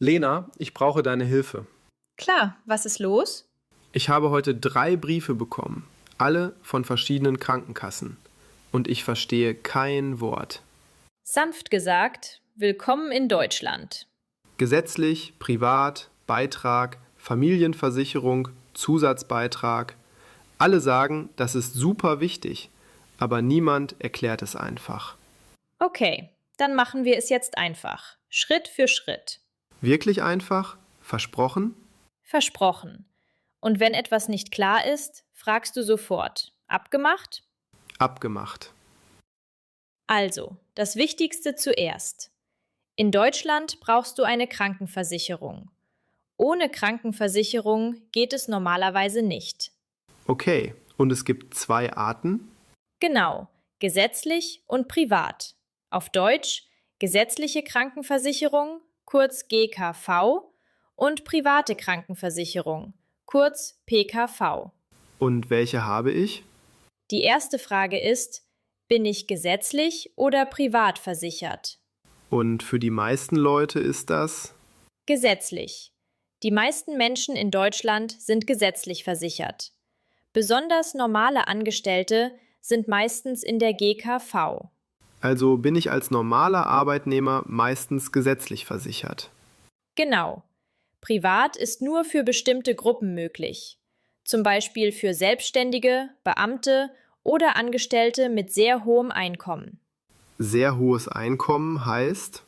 Lena, ich brauche deine Hilfe. Klar, was ist los? Ich habe heute 3 Briefe bekommen, alle von verschiedenen Krankenkassen. Und ich verstehe kein Wort. Sanft gesagt, willkommen in Deutschland. Gesetzlich, privat, Beitrag, Familienversicherung, Zusatzbeitrag. Alle sagen, das ist super wichtig, aber niemand erklärt es einfach. Okay, dann machen wir es jetzt einfach. Schritt für Schritt. Wirklich einfach? Versprochen? Versprochen. Und wenn etwas nicht klar ist, fragst du sofort. Abgemacht? Abgemacht. Also, das Wichtigste zuerst. In Deutschland brauchst du eine Krankenversicherung. Ohne Krankenversicherung geht es normalerweise nicht. Okay, und es gibt 2 Arten? Genau, gesetzlich und privat. Auf Deutsch gesetzliche Krankenversicherung, kurz GKV, und private Krankenversicherung, kurz PKV. Und welche habe ich? Die erste Frage ist, bin ich gesetzlich oder privat versichert? Und für die meisten Leute ist das? Gesetzlich. Die meisten Menschen in Deutschland sind gesetzlich versichert. Besonders normale Angestellte sind meistens in der GKV. Also bin ich als normaler Arbeitnehmer meistens gesetzlich versichert. Genau. Privat ist nur für bestimmte Gruppen möglich. Zum Beispiel für Selbstständige, Beamte oder Angestellte mit sehr hohem Einkommen. Sehr hohes Einkommen heißt,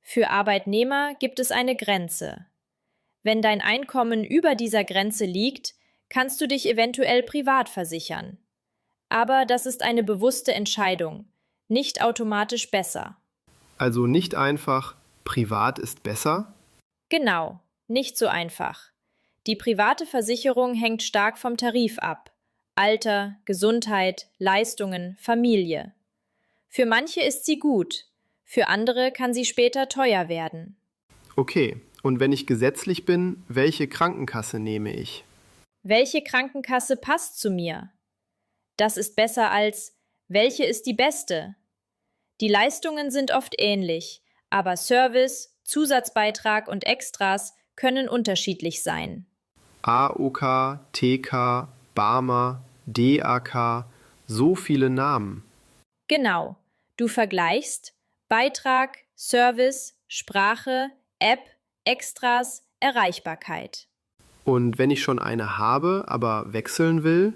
Für Arbeitnehmer gibt es eine Grenze. Wenn dein Einkommen über dieser Grenze liegt, kannst du dich eventuell privat versichern. Aber das ist eine bewusste Entscheidung, nicht automatisch besser. also nicht einfach, privat ist besser. Genau, nicht so einfach. Die private Versicherung hängt stark vom Tarif ab. Alter, Gesundheit, Leistungen, Familie. Für manche ist sie gut, für andere kann sie später teuer werden. Okay, und wenn ich gesetzlich bin, welche Krankenkasse nehme ich? Welche Krankenkasse passt zu mir? Das ist besser als welche ist die beste? Die Leistungen sind oft ähnlich, aber Service, Zusatzbeitrag und Extras können unterschiedlich sein. AOK, TK, Barmer, DAK, so viele Namen. Genau, du vergleichst Beitrag, Service, Sprache, App, Extras, Erreichbarkeit. Und wenn ich schon eine habe, aber wechseln will?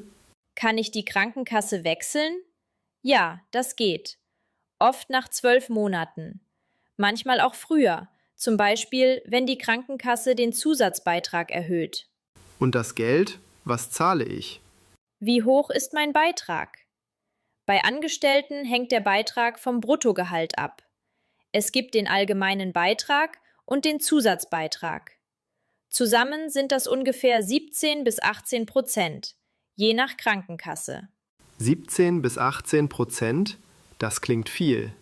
Kann ich die Krankenkasse wechseln? Ja, das geht. Oft nach 12 Monaten. Manchmal auch früher, zum Beispiel, wenn die Krankenkasse den Zusatzbeitrag erhöht. Und das Geld, was zahle ich? Wie hoch ist mein Beitrag? Bei Angestellten hängt der Beitrag vom Bruttogehalt ab. Es gibt den allgemeinen Beitrag und den Zusatzbeitrag. Zusammen sind das ungefähr 17 bis 18%, je nach Krankenkasse. 17 bis 18%? Das klingt viel.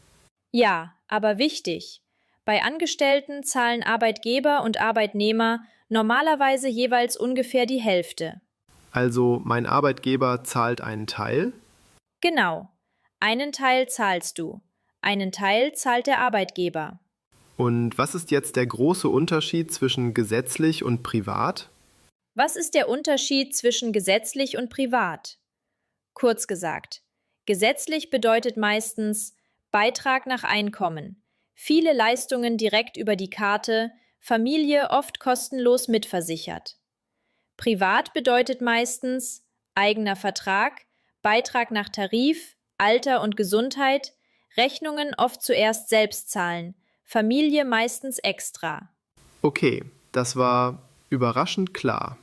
Ja, aber wichtig. Bei Angestellten zahlen Arbeitgeber und Arbeitnehmer normalerweise jeweils ungefähr die Hälfte. Also mein Arbeitgeber zahlt einen Teil? Genau. Einen Teil zahlst du, einen Teil zahlt der Arbeitgeber. Und was ist jetzt der große Unterschied zwischen gesetzlich und privat? Was ist der Unterschied zwischen gesetzlich und privat? Kurz gesagt, gesetzlich bedeutet meistens Beitrag nach Einkommen, viele Leistungen direkt über die Karte, Familie oft kostenlos mitversichert. Privat bedeutet meistens eigener Vertrag, Beitrag nach Tarif, Alter und Gesundheit, Rechnungen oft zuerst selbst zahlen, Familie meistens extra. Okay, das war überraschend klar.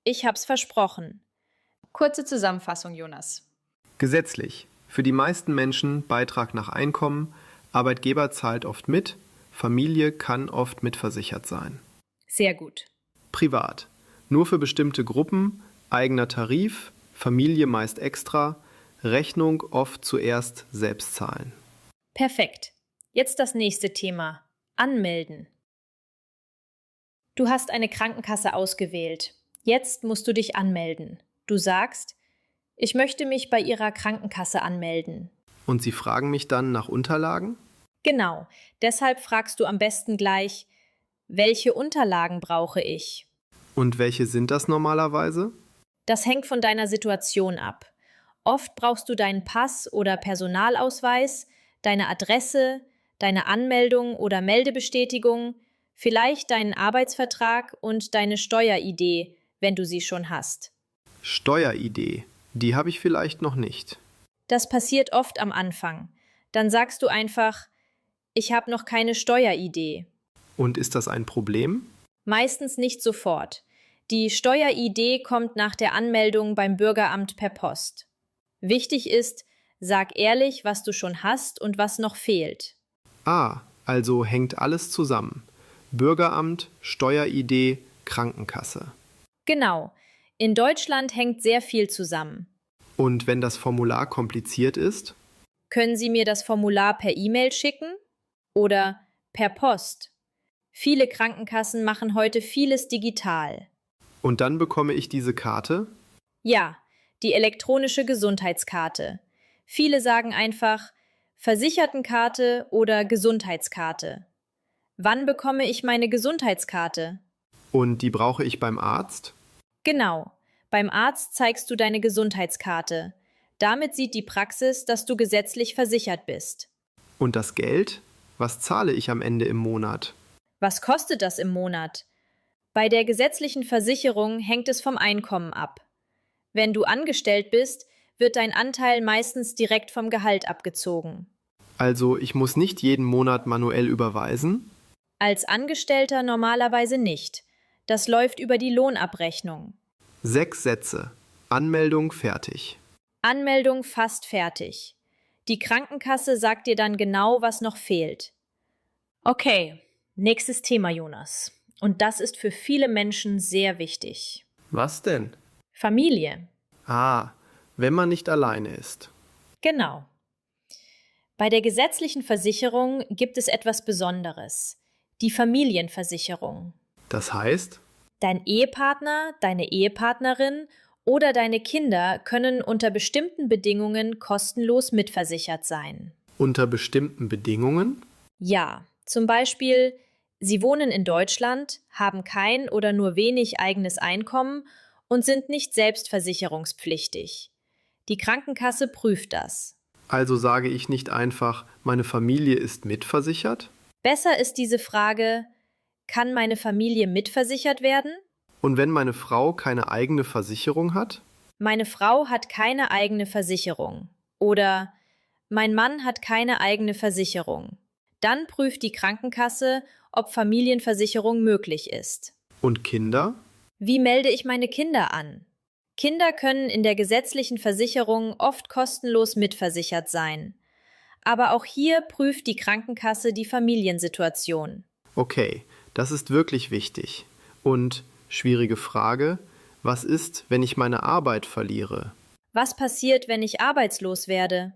Ich hab's versprochen. Kurze Zusammenfassung, Jonas. Gesetzlich. Für die meisten Menschen Beitrag nach Einkommen, Arbeitgeber zahlt oft mit, Familie kann oft mitversichert sein. Sehr gut. Privat. Nur für bestimmte Gruppen, eigener Tarif, Familie meist extra, Rechnung oft zuerst selbst zahlen. Perfekt. Jetzt das nächste Thema. Anmelden. Du hast eine Krankenkasse ausgewählt. Jetzt musst du dich anmelden. Du sagst, ich möchte mich bei Ihrer Krankenkasse anmelden. Und sie fragen mich dann nach Unterlagen? Genau. Deshalb fragst du am besten gleich, Welche Unterlagen brauche ich? Und welche sind das normalerweise? Das hängt von deiner Situation ab. Oft brauchst du deinen Pass oder Personalausweis, deine Adresse, deine Anmeldung oder Meldebestätigung, vielleicht deinen Arbeitsvertrag und deine Steuer-ID, wenn du sie schon hast. Steuer-ID. Die habe ich vielleicht noch nicht. Das passiert oft am Anfang. Dann sagst du einfach, ich habe noch keine Steuer-ID. Und ist das ein Problem? Meistens nicht sofort. Die Steuer-ID kommt nach der Anmeldung beim Bürgeramt per Post. Wichtig ist, sag ehrlich, was du schon hast und was noch fehlt. Ah, also hängt alles zusammen. Bürgeramt, Steuer-ID, Krankenkasse. Genau. In Deutschland hängt sehr viel zusammen. Und wenn das Formular kompliziert ist? Können Sie mir das Formular per E-Mail schicken? Oder per Post? Viele Krankenkassen machen heute vieles digital. Und dann bekomme ich diese Karte? Ja, die elektronische Gesundheitskarte. Viele sagen einfach Versichertenkarte oder Gesundheitskarte. Wann bekomme ich meine Gesundheitskarte? Und die brauche ich beim Arzt? Genau. Beim Arzt zeigst du deine Gesundheitskarte. Damit sieht die Praxis, dass du gesetzlich versichert bist. Und das Geld? Was zahle ich am Ende im Monat? Was kostet das im Monat? Bei der gesetzlichen Versicherung hängt es vom Einkommen ab. Wenn du angestellt bist, wird dein Anteil meistens direkt vom Gehalt abgezogen. Also ich muss nicht jeden Monat manuell überweisen? Als Angestellter normalerweise nicht. Das läuft über die Lohnabrechnung. 6 Sätze. Anmeldung fertig. Anmeldung fast fertig. Die Krankenkasse sagt dir dann genau, was noch fehlt. Okay, nächstes Thema, Jonas. Und das ist für viele Menschen sehr wichtig. Was denn? Familie. Ah, wenn man nicht alleine ist. Genau. Bei der gesetzlichen Versicherung gibt es etwas Besonderes. Die Familienversicherung. Das heißt? Dein Ehepartner, deine Ehepartnerin oder deine Kinder können unter bestimmten Bedingungen kostenlos mitversichert sein. Unter bestimmten Bedingungen? Ja, zum Beispiel, sie wohnen in Deutschland, haben kein oder nur wenig eigenes Einkommen und sind nicht selbstversicherungspflichtig. Die Krankenkasse prüft das. Also sage ich nicht einfach, meine Familie ist mitversichert? Besser ist diese Frage, kann meine Familie mitversichert werden? Und wenn meine Frau keine eigene Versicherung hat? Meine Frau hat keine eigene Versicherung. Oder mein Mann hat keine eigene Versicherung. Dann prüft die Krankenkasse, ob Familienversicherung möglich ist. Und Kinder? Wie melde ich meine Kinder an? Kinder können in der gesetzlichen Versicherung oft kostenlos mitversichert sein. Aber auch hier prüft die Krankenkasse die Familiensituation. Okay, das ist wirklich wichtig. Und, schwierige Frage, was ist, wenn ich meine Arbeit verliere? Was passiert, wenn ich arbeitslos werde?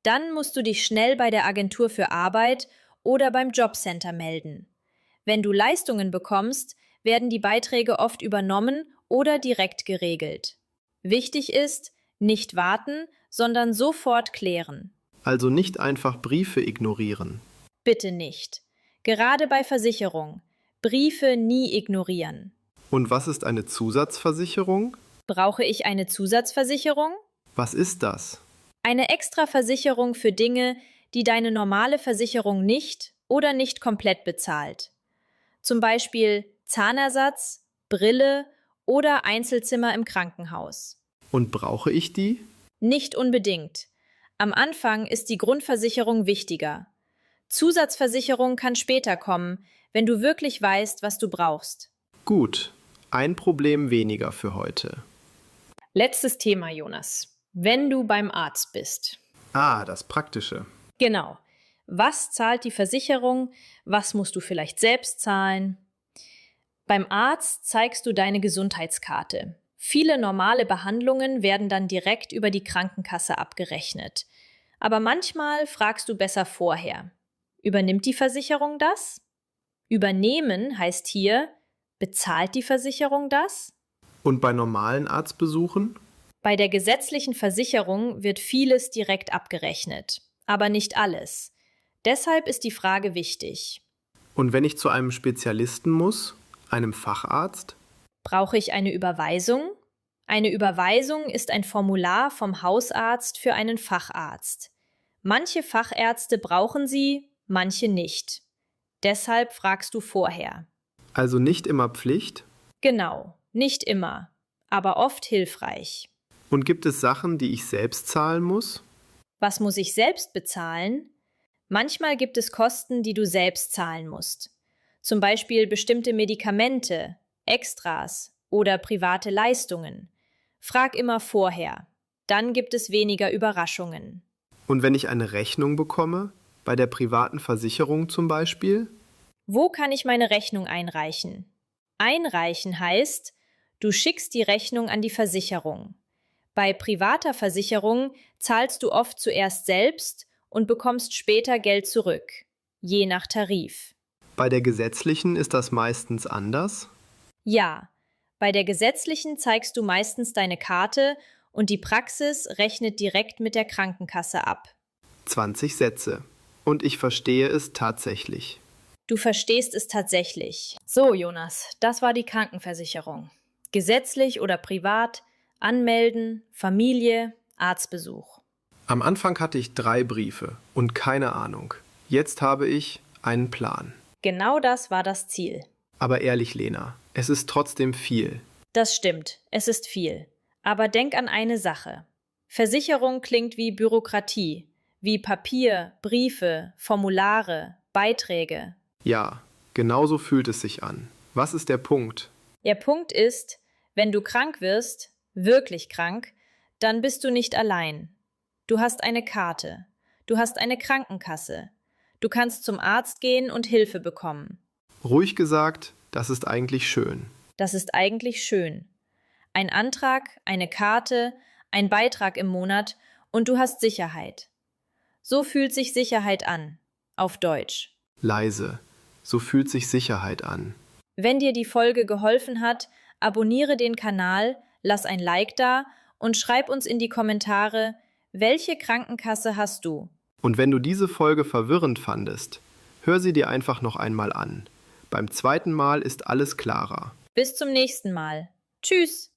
Dann musst du dich schnell bei der Agentur für Arbeit oder beim Jobcenter melden. Wenn du Leistungen bekommst, werden die Beiträge oft übernommen oder direkt geregelt. Wichtig ist, nicht warten, sondern sofort klären. Also nicht einfach Briefe ignorieren. Bitte nicht. Gerade bei Versicherung. Briefe nie ignorieren. Und was ist eine Zusatzversicherung? Brauche ich eine Zusatzversicherung? Was ist das? Eine Extraversicherung für Dinge, die deine normale Versicherung nicht oder nicht komplett bezahlt. Zum Beispiel Zahnersatz, Brille oder Einzelzimmer im Krankenhaus. Und brauche ich die? Nicht unbedingt. Am Anfang ist die Grundversicherung wichtiger. Zusatzversicherung kann später kommen, wenn du wirklich weißt, was du brauchst. Gut, ein Problem weniger für heute. Letztes Thema, Jonas. Wenn du beim Arzt bist. Ah, das Praktische. Genau. Was zahlt die Versicherung? Was musst du vielleicht selbst zahlen? Beim Arzt zeigst du deine Gesundheitskarte. Viele normale Behandlungen werden dann direkt über die Krankenkasse abgerechnet. Aber manchmal fragst du besser vorher. Übernimmt die Versicherung das? Übernehmen heißt hier, bezahlt die Versicherung das? Und bei normalen Arztbesuchen? Bei der gesetzlichen Versicherung wird vieles direkt abgerechnet, aber nicht alles. Deshalb ist die Frage wichtig. Und wenn ich zu einem Spezialisten muss, einem Facharzt? Brauche ich eine Überweisung? Eine Überweisung ist ein Formular vom Hausarzt für einen Facharzt. Manche Fachärzte brauchen sie, manche nicht. Deshalb fragst du vorher. Also nicht immer Pflicht? Genau, nicht immer, aber oft hilfreich. Und gibt es Sachen, die ich selbst zahlen muss? Was muss ich selbst bezahlen? Manchmal gibt es Kosten, die du selbst zahlen musst. Zum Beispiel bestimmte Medikamente, Extras oder private Leistungen. Frag immer vorher. Dann gibt es weniger Überraschungen. Und wenn ich eine Rechnung bekomme, bei der privaten Versicherung zum Beispiel? Wo kann ich meine Rechnung einreichen? Einreichen heißt, du schickst die Rechnung an die Versicherung. Bei privater Versicherung zahlst du oft zuerst selbst und bekommst später Geld zurück, je nach Tarif. Bei der gesetzlichen ist das meistens anders? Ja, bei der gesetzlichen zeigst du meistens deine Karte und die Praxis rechnet direkt mit der Krankenkasse ab. 20 Sätze. Und ich verstehe es tatsächlich. Du verstehst es tatsächlich. So, Jonas, das war die Krankenversicherung. Gesetzlich oder privat, anmelden, Familie, Arztbesuch. Am Anfang hatte ich 3 Briefe und keine Ahnung. Jetzt habe ich einen Plan. Genau das war das Ziel. Aber ehrlich, Lena, es ist trotzdem viel. Das stimmt, es ist viel. Aber denk an eine Sache. Versicherung klingt wie Bürokratie, wie Papier, Briefe, Formulare, Beiträge. Ja, genauso fühlt es sich an. Was ist der Punkt? Der Punkt ist, wenn du krank wirst, wirklich krank, dann bist du nicht allein. Du hast eine Karte. Du hast eine Krankenkasse. Du kannst zum Arzt gehen und Hilfe bekommen. Ruhig gesagt, das ist eigentlich schön. Das ist eigentlich schön. Ein Antrag, eine Karte, ein Beitrag im Monat und du hast Sicherheit. So fühlt sich Sicherheit an, auf Deutsch. Leise. So fühlt sich Sicherheit an. Wenn dir die Folge geholfen hat, abonniere den Kanal, lass ein Like da und schreib uns in die Kommentare, welche Krankenkasse hast du? Und wenn du diese Folge verwirrend fandest, hör sie dir einfach noch einmal an. Beim zweiten Mal ist alles klarer. Bis zum nächsten Mal. Tschüss!